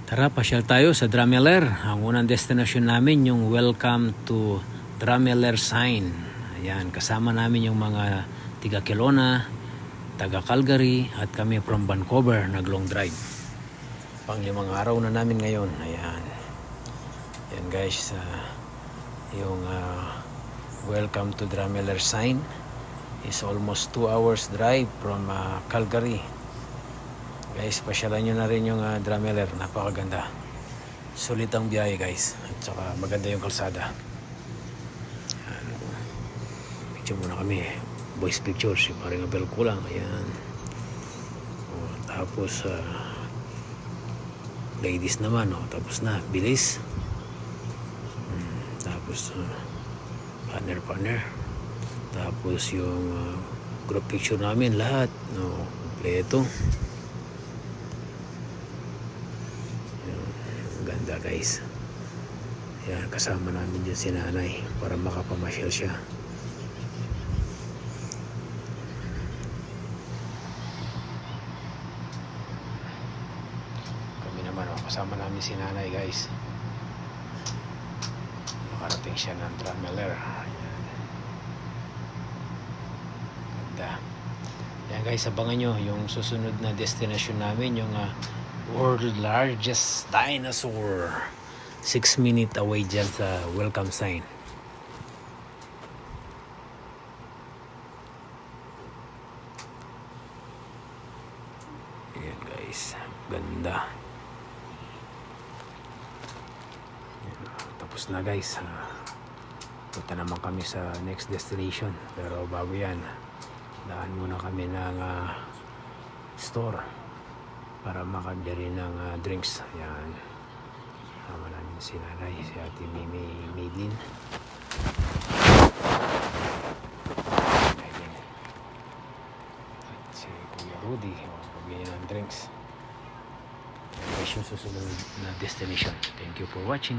Tara, pasyal tayo sa Drameler. Ang unang destination namin yung Welcome to Drameler sign. Ayan, kasama namin yung mga tiga Kelowna, taga Calgary at kami from Vancouver nag-long drive. Pang-5 araw na namin ngayon. Ayan. Ayan guys, yung Welcome to Drameler sign is almost 2 hours drive from Calgary. Guys, pasyalan nyo na rin yung Drameler. Napakaganda. Sulit ang biyahe guys. At saka maganda yung kalsada. Picture muna kami. Voice pictures. Yung parang abel ko lang. Ayan. Tapos ladies naman. Tapos na. Bilis. Tapos partner. Tapos yung group picture namin. Lahat. Kompleto. Ganda guys. Yan, kasama namin dyan si nanay para makapamasyal siya. Kami naman kasama namin si nanay guys. Nakarating siya ng Drameler. Ayan. Ganda. Yan guys, abangan nyo yung susunod na destination namin, yung world largest dinosaur. 6 minutes away dyan sa welcome sign. Ayan guys, ganda. Ayan, tapos na guys. Punta naman kami sa next destination. Pero bago yan, daan muna kami ng store para makabili ng drinks. Ayan. Sama namin si nanay, si ate Mimi Maylin. At si Kuya Rudy. Pabili ng drinks. Ayan guys yung susunod na destination. Thank you for watching.